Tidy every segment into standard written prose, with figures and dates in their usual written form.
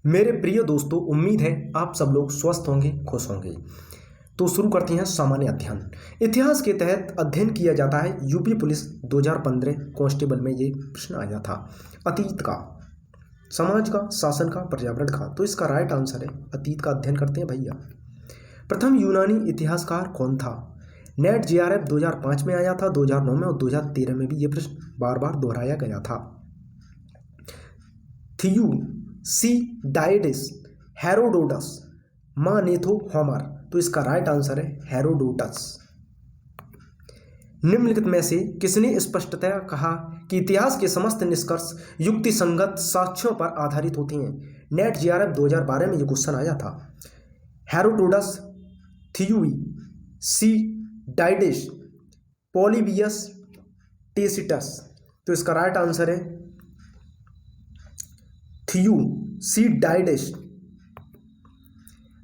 मेरे प्रिय दोस्तों, उम्मीद है आप सब लोग स्वस्थ होंगे, खुश होंगे। तो शुरू करते हैं सामान्य अध्ययन। इतिहास के तहत अध्ययन किया जाता है। यूपी पुलिस 2015 कांस्टेबल में ये प्रश्न आया था। अतीत का, समाज का, शासन का, पर्यावरण का। तो इसका राइट आंसर है अतीत का अध्ययन करते हैं भैया। प्रथम यूनानी इतिहासकार कौन था? नेट जीआरएफ 2005 में आया था, 2009 में और 2013 में भी ये प्रश्न बार बार दोहराया गया था। थियू सी डाइडिस, हेरोडोटस, मानेथो, होमर। तो इसका राइट आंसर है हेरोडोटस। निम्नलिखित में से किसने स्पष्टतया कहा कि इतिहास के समस्त निष्कर्ष युक्ति संगत साक्ष्यों पर आधारित होते हैं? नेट जीआरएफ 2012 में ये क्वेश्चन आया था। हेरोडोटस, थियूई, सी डाइडिस, पॉलीबियस, टेसिटस। तो इसका राइट आंसर है थियू सी डाइडिस।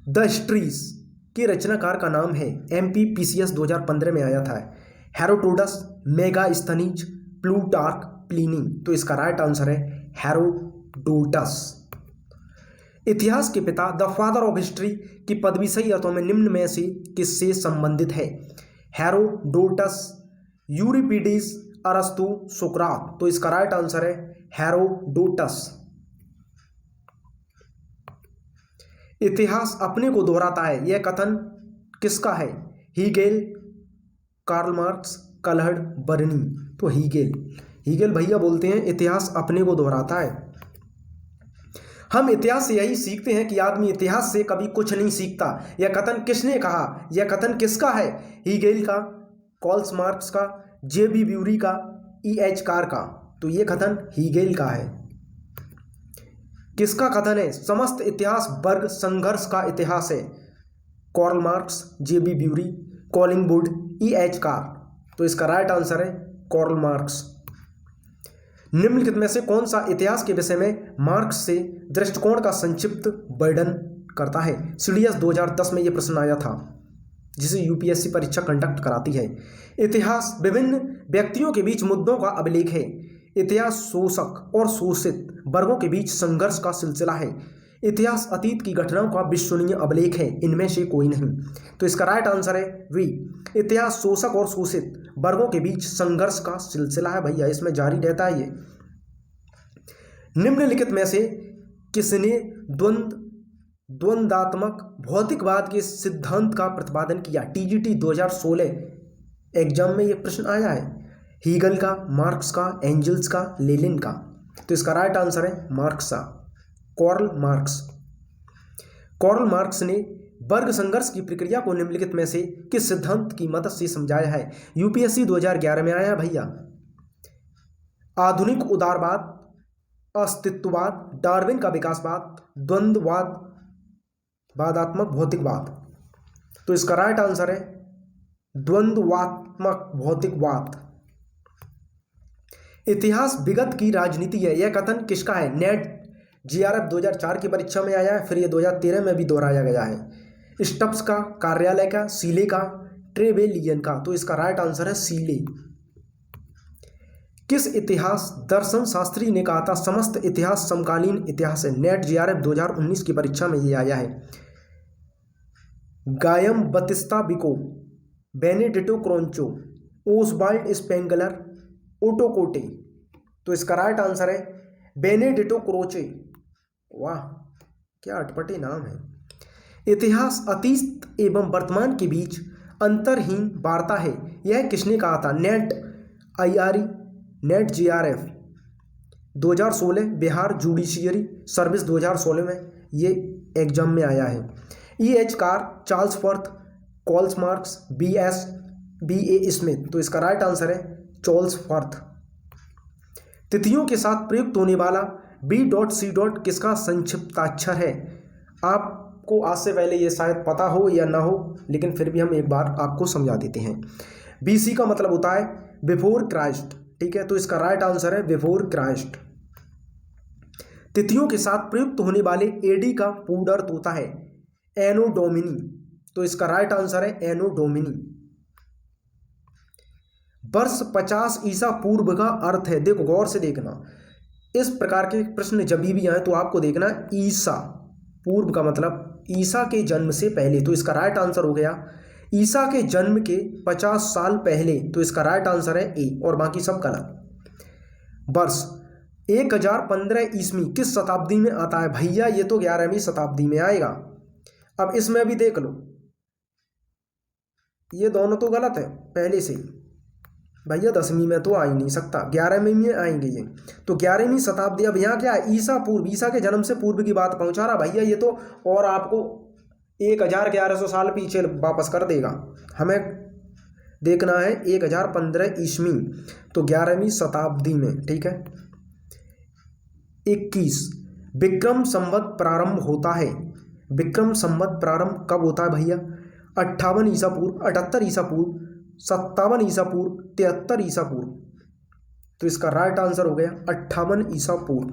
द हिस्ट्रीज के रचनाकार का नाम है एमपीपीसीएस 2015 में आया था। Herodotus, Megasthenes, Plutarch, Pliny. तो इसका राइट आंसर है हेरोडोटस। इतिहास के पिता, द फादर ऑफ हिस्ट्री की पदवी सही अर्थों में निम्न में से किससे संबंधित है? हेरोडोटस, यूरिपिडीज, अरस्तु, सुकरात। तो इसका राइट आंसर है हेरोडोटस। इतिहास अपने को दोहराता है, यह कथन किसका है? हीगेल, कार्ल मार्क्स, कलहड़, बर्नी। तो हीगेल भैया बोलते हैं इतिहास अपने को दोहराता है। हम इतिहास से यही सीखते हैं कि आदमी इतिहास से कभी कुछ नहीं सीखता। यह कथन किसने कहा? यह कथन किसका है? हीगेल का, कार्ल मार्क्स का, जेबी ब्यूरी का, ई.एच. कार का। तो यह कथन हीगेल का है। किसका कथन है? समस्त इतिहास वर्ग संघर्ष का इतिहास है। कार्ल मार्क्स, जेबी ब्यूरी, कॉलिंगवुड, ई.एच. कार। तो इसका राइट आंसर है कार्ल मार्क्स। निम्नलिखित में से कौन सा इतिहास के विषय में मार्क्स से दृष्टिकोण का संक्षिप्त वर्णन करता है? सीडीएस 2010 में यह प्रश्न आया था, जिसे यूपीएससी परीक्षा कंडक्ट कराती है। इतिहास विभिन्न व्यक्तियों के बीच मुद्दों का अभिलेख है। इतिहास शोषक और शोषित वर्गों के बीच संघर्ष का सिलसिला है। इतिहास अतीत की घटनाओं का विश्वसनीय अभिलेख है, इनमें से कोई नहीं। तो इसका राइट आंसर है वी। इतिहास शोषक और शोषित वर्गों के बीच संघर्ष का सिलसिला है भैया, इसमें जारी रहता है ये। निम्नलिखित में से किसने द्वंद्वात्मक भौतिकवाद के सिद्धांत का प्रतिपादन किया? टीजीटी 2016 एग्जाम में यह प्रश्न आया है। हीगल का, मार्क्स का, एंजल्स का, लेनिन का। तो इसका राइट आंसर है मार्क्स का, कार्ल मार्क्स। कार्ल मार्क्स ने वर्ग संघर्ष की प्रक्रिया को निम्नलिखित में से किस सिद्धांत की मदद से समझाया है? यूपीएससी 2011 में आया भैया। आधुनिक उदारवाद, अस्तित्ववाद, डार्विन का विकासवाद, द्वंद्ववाद, वादात्मक भौतिकवाद। तो इसका राइट आंसर है द्वंद्वात्मक भौतिकवाद। इतिहास विगत की राजनीति है, यह कथन किसका है? नेट जीआरएफ 2004 की परीक्षा में आया है, फिर यह 2013 में भी दोहराया गया है। स्टप्स का, कार्यालय का, सीले का, ट्रेवेलियन का। तो इसका राइट आंसर है सीले। किस इतिहास दर्शन शास्त्री ने कहा था समस्त इतिहास समकालीन इतिहास है? नेट जीआरएफ 2019 की परीक्षा में यह आया है। गायम बतिस्ता बिको, बेनेडिक्टो क्रॉन्चो, ओसवाल्ड स्पेंगलर, ओटो कोटे। तो इसका राइट आंसर है बेनेडिक्टो क्रोचे। वाह, क्या अटपटे नाम है। इतिहास अतीत एवं वर्तमान के बीच अंतरहीन वार्ता है, यह किसने कहा था? नेट आईआरई, NET JRF 2016, Bihar judiciary service 2016 में ये एग्जाम में आया है। E H. Carr, Charles Firth, Karl Marx, B A. Smith. तो इसका राइट आंसर है चार्ल्स फर्थ। तिथियों के साथ प्रयुक्त होने वाला B.C. किसका संक्षिप्ताक्षर है? आपको आज से पहले ये शायद पता हो या ना हो, लेकिन फिर भी हम एक बार आपको समझा देते हैं। BC का मतलब होता है बिफोर क्राइस्ट, ठीक है? तो इसका राइट आंसर है बिफोर क्राइस्ट। तिथियों के साथ प्रयुक्त होने वाले AD का पूर्ण अर्थ होता है एनो डोमिनी। तो इसका राइट आंसर है एनो डोमिनी। वर्ष 50 ईसा पूर्व का अर्थ है, देखो गौर से देखना, इस प्रकार के प्रश्न जब भी आए तो आपको देखना ईसा पूर्व का मतलब ईसा के जन्म से पहले, तो इसका राइट आंसर हो गया ईसा के जन्म के 50 साल पहले, तो इसका राइट आंसर है ए और बाकी सब गलत। वर्ष 1015 ईस्वी किस शताब्दी में आता है? भैया ये तो 11वीं शताब्दी में आएगा। अब इसमें भी देख लो, ये दोनों तो गलत है पहले से ही भैया, 10वीं में तो आ ही नहीं सकता, 11वीं में आएंगे ये, तो 11वीं शताब्दी। अब यहाँ क्या है, ईसा पूर्व, ईसा के जन्म से पूर्व की बात पहुंचा रहा भैया ये तो, और आपको 1100 साल पीछे वापस कर देगा। हमें देखना है 1015 ईस्वी, तो 11वीं शताब्दी में, ठीक है। 21 विक्रम संवत प्रारंभ होता है। विक्रम संवत प्रारंभ कब होता है भैया? 58 ईसा पूर्व, 78 ईसा पूर्व, 57 ईसा पूर्व, 73 ईसा पूर्व, तो इसका राइट आंसर हो गया 58 ईसा पूर्व।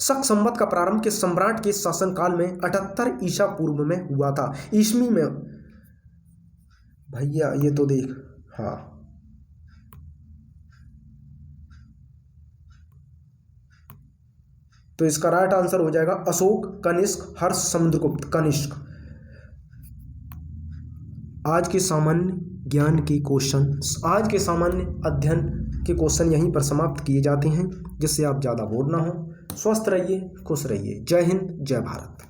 शक संवत का प्रारंभ किस सम्राट के शासनकाल में 78 ईसा पूर्व में हुआ था? ईस्वी में भैया ये तो देख, हाँ तो इसका राइट आंसर हो जाएगा अशोक, कनिष्क, हर्ष, समुद्रगुप्त, कनिष्क। आज के सामान्य ज्ञान के क्वेश्चन, आज के सामान्य अध्ययन के क्वेश्चन यहीं पर समाप्त किए जाते हैं, जिससे आप ज़्यादा बोर ना हो। स्वस्थ रहिए, खुश रहिए। जय हिंद, जय भारत।